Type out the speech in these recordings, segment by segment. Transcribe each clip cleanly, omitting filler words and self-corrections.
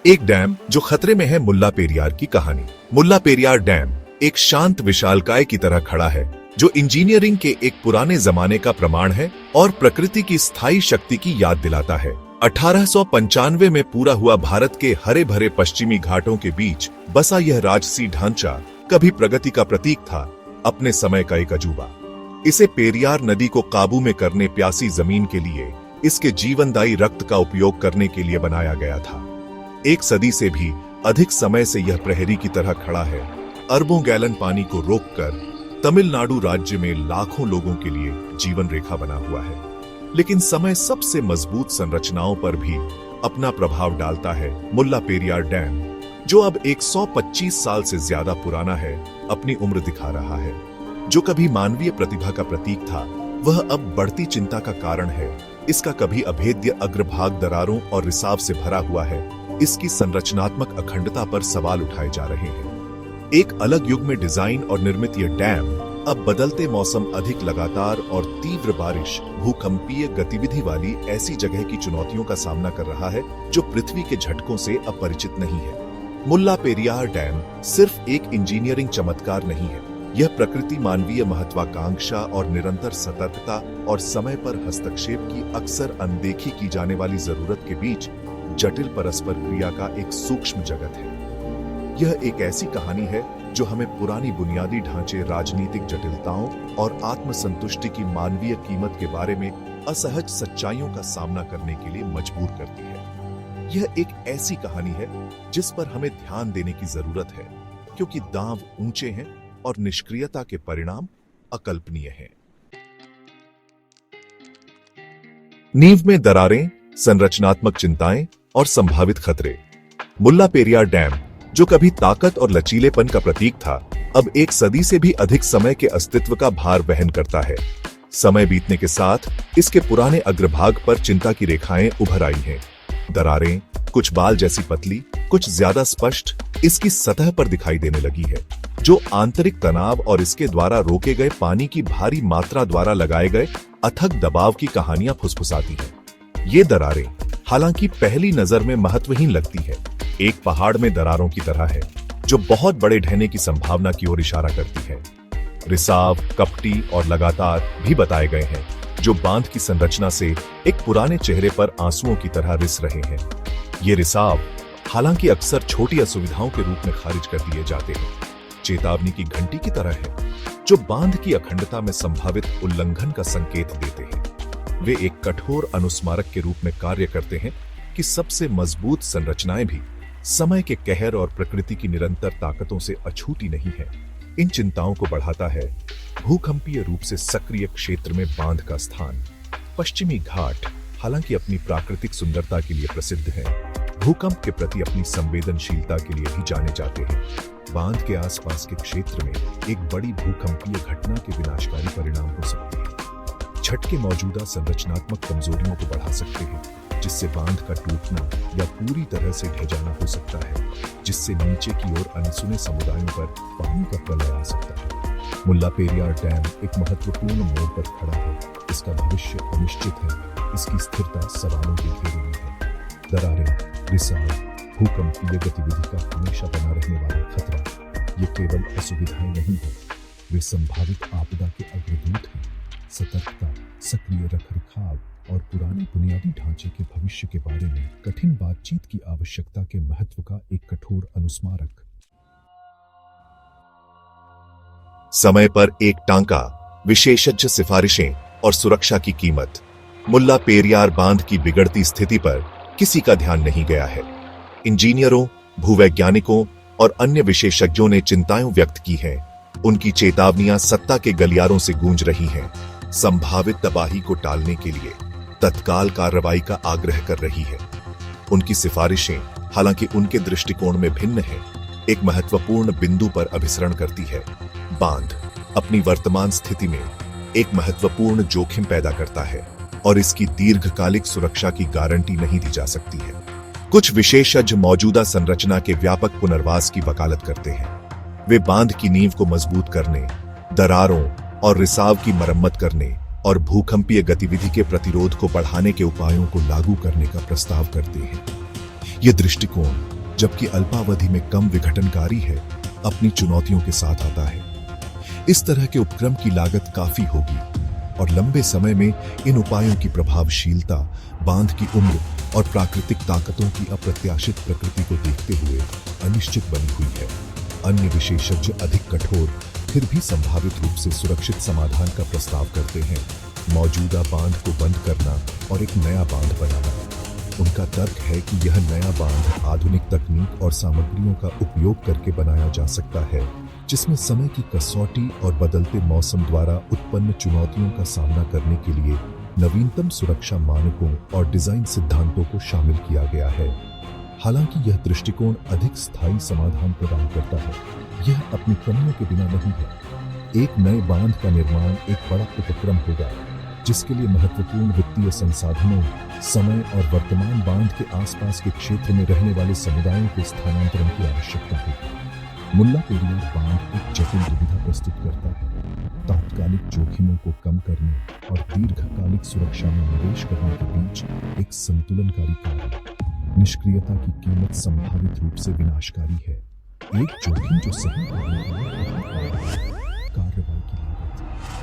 एक डैम जो खतरे में है। मुल्ला पेरियार की कहानी। मुल्ला पेरियार डैम एक शांत विशालकाय की तरह खड़ा है जो इंजीनियरिंग के एक पुराने जमाने का प्रमाण है और प्रकृति की स्थायी शक्ति की याद दिलाता है। 1895 में पूरा हुआ भारत के हरे भरे पश्चिमी घाटों के बीच बसा यह राजसी ढांचा कभी प्रगति का प्रतीक था, अपने समय का एक अजूबा। इसे पेरियार नदी को काबू में करने, प्यासी जमीन के लिए, इसके जीवनदायी रक्त का उपयोग करने के लिए बनाया गया था। एक सदी से भी अधिक समय से यह प्रहरी की तरह खड़ा है, अरबों गैलन पानी को रोककर तमिलनाडु राज्य में लाखों लोगों के लिए जीवन रेखा बना हुआ है। लेकिन समय सबसे मजबूत संरचनाओं पर भी अपना प्रभाव डालता है। मुल्ला पेरियार डैम, जो अब 125 साल से ज्यादा पुराना है, अपनी उम्र दिखा रहा है। जो कभी मानवीय प्रतिभा का प्रतीक था, वह अब बढ़ती चिंता का कारण है। इसका कभी अभेद्य अग्रभाग दरारों और रिसाव से भरा हुआ है। इसकी संरचनात्मक अखंडता पर सवाल उठाए जा रहे हैं। एक अलग युग में डिजाइन और निर्मित यह डैम अब बदलते मौसम, अधिक लगातार और तीव्र बारिश, भूकंपीय गतिविधि वाली ऐसी जगह की चुनौतियों का सामना कर रहा है जो पृथ्वी के झटकों से अपरिचित नहीं है। मुल्ला पेरियार डैम सिर्फ एक इंजीनियरिंग चमत्कार नहीं है, यह प्रकृति, मानवीय महत्वाकांक्षा और निरंतर सतर्कता और समय पर हस्तक्षेप की अक्सर अनदेखी की जाने वाली जरूरत के बीच जटिल परस्पर क्रिया का एक सूक्ष्म जगत है। यह एक ऐसी कहानी है जो हमें पुरानी बुनियादी ढांचे, राजनीतिक जटिलताओं और आत्मसंतुष्टि की मानवीय कीमत के बारे में असहज सच्चाइयों का सामना करने के लिए मजबूर करती है। यह एक ऐसी कहानी है जिस पर हमें ध्यान देने की जरूरत है, क्योंकि दांव ऊंचे हैं और निष्क्रियता के परिणाम अकल्पनीय हैं। नींव में दरारें, संरचनात्मक चिंताएं और संभावित खतरे। मुल्ला पेरियार डैम, जो कभी ताकत और लचीलेपन का प्रतीक था, अब एक सदी से भी अधिक समय के अस्तित्व का भार वहन करता है। समय बीतने के साथ इसके पुराने अग्रभाग पर चिंता की रेखाएं उभर आई हैं। दरारें, कुछ बाल जैसी पतली, कुछ ज्यादा स्पष्ट, इसकी सतह पर दिखाई देने लगी है, जो आंतरिक तनाव और इसके द्वारा रोके गए पानी की भारी मात्रा द्वारा लगाए गए अथक दबाव की कहानियां फुसफुसाती हैं। ये दरारें हालांकि पहली नजर में महत्वहीन लगती है, एक पहाड़ में दरारों की तरह है जो बहुत बड़े ढहने की संभावना की ओर इशारा करती है। रिसाव, कपटी और लगातार भी बताए गए हैं, जो बांध की संरचना से एक पुराने चेहरे पर आंसुओं की तरह रिस रहे हैं। ये रिसाव हालांकि अक्सर छोटी असुविधाओं के रूप में खारिज कर दिए जाते हैं, चेतावनी की घंटी की तरह है जो बांध की अखंडता में संभावित उल्लंघन का संकेत देते हैं। वे एक कठोर अनुस्मारक के रूप में कार्य करते हैं कि सबसे मजबूत संरचनाएं भी समय के कहर और प्रकृति की निरंतर ताकतों से अछूती नहीं है। इन चिंताओं को बढ़ाता है भूकंपीय रूप से सक्रिय क्षेत्र में बांध का स्थान। पश्चिमी घाट हालांकि अपनी प्राकृतिक सुंदरता के लिए प्रसिद्ध है, भूकंप के प्रति अपनी संवेदनशीलता के लिए भी जाने जाते हैं। बांध के आसपास के क्षेत्र में एक बड़ी भूकंपीय घटना के विनाशकारी परिणाम हो सकते हैं। झटके मौजूदा संरचनात्मक कमजोरियों को बढ़ा सकते हैं, जिससे बांध का टूटना या पूरी तरह से ढह जाना हो सकता है, जिससे नीचे की ओर अनसुने समुदायों पर पानी का प्रलय आ सकता है। मुल्ला पेरियार डैम एक महत्वपूर्ण मोड़ पर खड़ा है। इसका भविष्य अनिश्चित है, इसकी स्थिरता सवालों के घेरे में है। दरारें, रिसाव, भूकंपीय गतिविधि का हमेशा बना रहने वाला खतरा, ये केवल असुविधाएं नहीं है, वे संभावित आपदा के अग्रदूत हैं। सतर्कता, सक्रिय रखरखाव और पुराने बुनियादी ढांचे के भविष्य के बारे में कठिन बातचीत की आवश्यकता के महत्व का एक कठोर अनुस्मारक। समय पर एक टांका, विशेषज्ञ सिफारिशें और सुरक्षा की कीमत। मुल्ला पेरियार बांध की बिगड़ती स्थिति पर किसी का ध्यान नहीं गया है। इंजीनियरों, भूवैज्ञानिकों और अन्य विशेषज्ञों ने चिंताएं व्यक्त की हैं। उनकी चेतावनियां सत्ता के गलियारों से गूंज रही हैं, संभावित तबाही को टालने के लिए तत्काल कार्रवाई का आग्रह कर रही है। उनकी सिफारिशें हालांकि उनके दृष्टिकोण में भिन्न हैं, एक महत्वपूर्ण बिंदु पर अभिसरण करती है। बांध अपनी वर्तमान स्थिति में एक महत्वपूर्ण जोखिम पैदा करता है और इसकी दीर्घकालिक सुरक्षा की गारंटी नहीं दी जा सकती है। कुछ विशेषज्ञ मौजूदा संरचना के व्यापक पुनर्वास की वकालत करते हैं। वे बांध की नींव को मजबूत करने, दरारों और रिसाव की मरम्मत करने और भूकंपीय गतिविधि के प्रतिरोध को बढ़ाने के उपायों को लागू करने का प्रस्ताव करते हैं। यह दृष्टिकोण, जबकि अल्पावधि में कम विघटनकारी है, अपनी चुनौतियों के साथ आता है। इस तरह के उपक्रम की लागत काफी होगी और लंबे समय में इन उपायों की प्रभावशीलता बांध की उम्र और प्राकृतिक ताकतों की अप्रत्याशित प्रकृति को देखते हुए अनिश्चित बनी हुई है। अन्य विशेषज्ञ अधिक कठोर फिर भी संभावित रूप से सुरक्षित समाधान का प्रस्ताव करते हैं, मौजूदा बांध को बंद करना और एक नया बांध बनाना। उनका तर्क है कि यह नया बांध आधुनिक तकनीक और सामग्रियों का उपयोग करके बनाया जा सकता है, जिसमें समय की कसौटी और बदलते मौसम द्वारा उत्पन्न चुनौतियों का सामना करने के लिए नवीनतम सुरक्षा मानकों और डिजाइन सिद्धांतों को शामिल किया गया है। हालांकि यह दृष्टिकोण अधिक स्थायी समाधान प्रदान करता है, यह अपनी कमियों के बिना नहीं है। एक नए बांध का निर्माण एक बड़ा उपक्रम होगा, जिसके लिए महत्वपूर्ण वित्तीय संसाधनों, समय और वर्तमान बांध के आसपास के क्षेत्र में रहने वाले समुदायों के स्थानांतरण की आवश्यकता होगी। मुल्ला पेरियार बांध एक जटिल दुविधा प्रस्तुत करता है, तात्कालिक जोखिमों को कम करने और दीर्घकालिक सुरक्षा में निवेश करने के बीच एक संतुलनकारी कार्य। निष्क्रियता की कीमत संभावित रूप से विनाशकारी है। एक जोखिम जो सही करने के लिए कार्रवाई की लागत,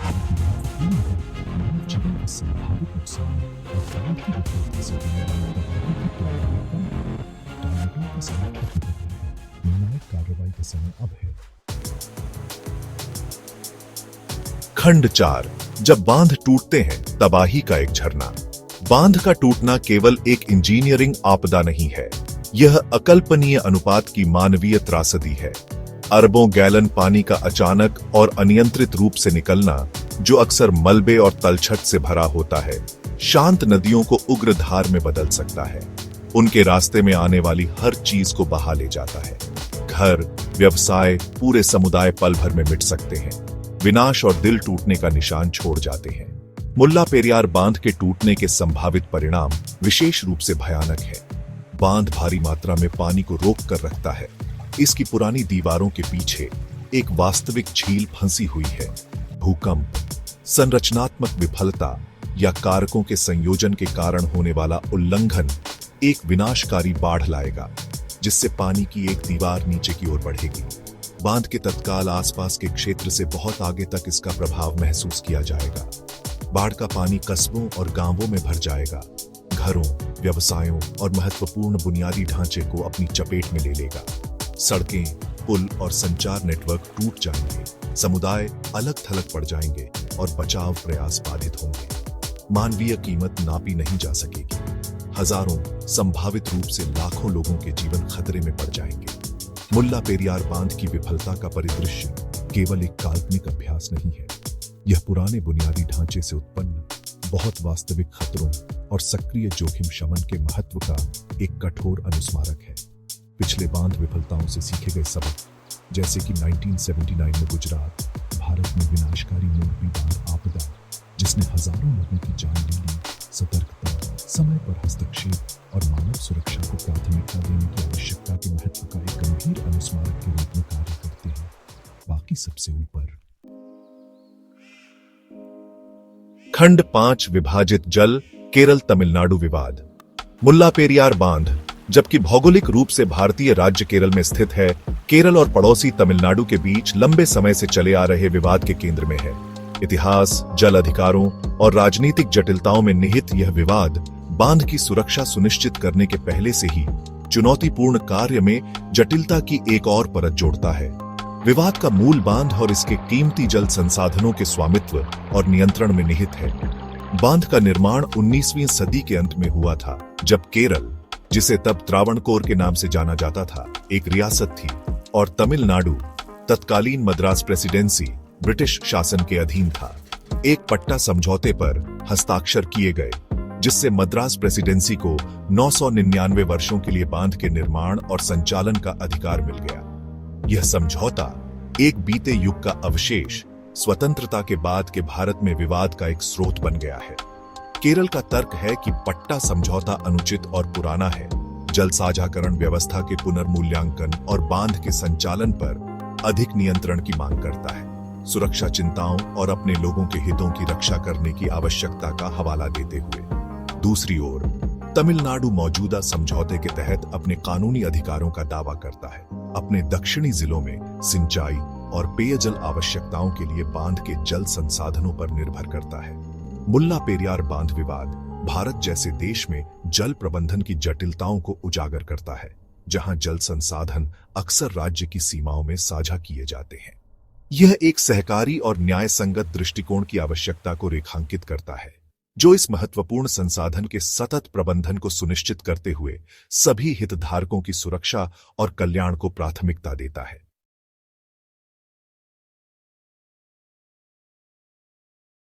महत्वपूर्ण है, मानव जीवन का संभावित नुकसान और बांध की विफलता से होने वाले तबाही की का समय खत्म हो गया है। निर्णायक कार्रवाई का समय अब है। खंड 4। जब बांध टूटते हैं, तबाही का एक झरना। बांध का टूटना केवल एक इंजीनियरिंग आपदा नहीं है, यह अकल्पनीय अनुपात की मानवीय त्रासदी है। अरबों गैलन पानी का अचानक और अनियंत्रित रूप से निकलना, जो अक्सर मलबे और तलछट से भरा होता है, शांत नदियों को उग्र धार में बदल सकता है। उनके रास्ते में आने वाली हर चीज को बहा ले जाता है। घर, व्यवसाय, पूरे समुदाय पल भर में मिट सकते हैं, विनाश और दिल टूटने का निशान छोड़ जाते हैं। मुल्ला पेरियार बांध के टूटने के संभावित परिणाम विशेष रूप से भयानक है। बांध भारी मात्रा में पानी को रोक कर रखता है। इसकी पुरानी दीवारों के पीछे एक वास्तविक झील फंसी हुई है। भूकंप, संरचनात्मक विफलता या कारकों के संयोजन के कारण होने वाला उल्लंघन एक विनाशकारी बाढ़ लाएगा, जिससे पानी की एक दीवार नीचे की ओर बढ़ेगी। बांध के तत्काल आसपास के क्षेत्र से बहुत आगे तक इसका प्रभाव महसूस किया जाएगा। बाढ़ का पानी कस्बों और गांवों में भर जाएगा, घरों, व्यवसायों और महत्वपूर्ण बुनियादी ढांचे को अपनी चपेट में ले लेगा। सड़कें, पुल और संचार नेटवर्क टूट जाएंगे, समुदाय अलग थलग पड़ जाएंगे और बचाव प्रयास बाधित होंगे। मानवीय कीमत नापी नहीं जा सकेगी। हजारों, संभावित रूप से लाखों लोगों के जीवन खतरे में पड़ जाएंगे। मुल्ला पेरियार बांध की विफलता का परिदृश्य केवल एक काल्पनिक अभ्यास नहीं है, यह पुराने बुनियादी ढांचे से उत्पन्न बहुत वास्तविक खतरों और सक्रिय जोखिम शमन के महत्व का एक कठोर अनुस्मारक है। पिछले बांध विफलताओं से सीखे गए सबक, जैसे कि 1979 में गुजरात, भारत में विनाशकारी मोरबी बांध आपदा, जिसने हजारों लोगों की जान ले ली, सतर्कता, समय पर हस्तक्षेप और मानव सुरक्षा को प्राथमिकता देने की आवश्यकता के महत्व का एक गंभीर अनुस्मारक के रूप में कार्य करते हैं। बाकी सबसे ऊपर। खंड 5। विभाजित जल, केरल तमिलनाडु विवाद। मुल्ला पेरियार बांध, जबकि भौगोलिक रूप से भारतीय राज्य केरल में स्थित है, केरल और पड़ोसी तमिलनाडु के बीच लंबे समय से चले आ रहे विवाद के केंद्र में है। इतिहास, जल अधिकारों और राजनीतिक जटिलताओं में निहित यह विवाद बांध की सुरक्षा सुनिश्चित करने के पहले से ही चुनौतीपूर्ण कार्य में जटिलता की एक और परत जोड़ता है। विवाद का मूल बांध और इसके कीमती जल संसाधनों के स्वामित्व और नियंत्रण में निहित है। बांध का निर्माण 19वीं सदी के अंत में हुआ था, जब केरल, जिसे तब त्रावणकोर के नाम से जाना जाता था, एक रियासत थी और तमिलनाडु तत्कालीन मद्रास प्रेसिडेंसी ब्रिटिश शासन के अधीन था। एक पट्टा समझौते पर हस्ताक्षर किए गए, जिससे मद्रास प्रेसिडेंसी को 999 वर्षों के लिए बांध के निर्माण और संचालन का अधिकार मिल गया। यह समझौता एक बीते युग का अवशेष, स्वतंत्रता के बाद के भारत में विवाद का एक स्रोत बन गया है। केरल का तर्क है कि पट्टा समझौता अनुचित और पुराना है, जल साझाकरण व्यवस्था के पुनर्मूल्यांकन और बांध के संचालन पर अधिक नियंत्रण की मांग करता है। सुरक्षा चिंताओं और अपने लोगों के हितों की रक्षा करने की आवश्यकता का हवाला देते हुए। दूसरी ओर, तमिलनाडु मौजूदा समझौते के तहत अपने कानूनी अधिकारों का दावा करता है। अपने दक्षिणी जिलों में सिंचाई और पेयजल आवश्यकताओं के लिए बांध के जल संसाधनों पर निर्भर करता है। मुल्ला पेरियार बांध विवाद भारत जैसे देश में जल प्रबंधन की जटिलताओं को उजागर करता है, जहां जल संसाधन अक्सर राज्य की सीमाओं में साझा किए जाते हैं। यह एक सहकारी और न्याय संगत दृष्टिकोण की आवश्यकता को रेखांकित करता है, जो इस महत्वपूर्ण संसाधन के सतत प्रबंधन को सुनिश्चित करते हुए सभी हितधारकों की सुरक्षा और कल्याण को प्राथमिकता देता है।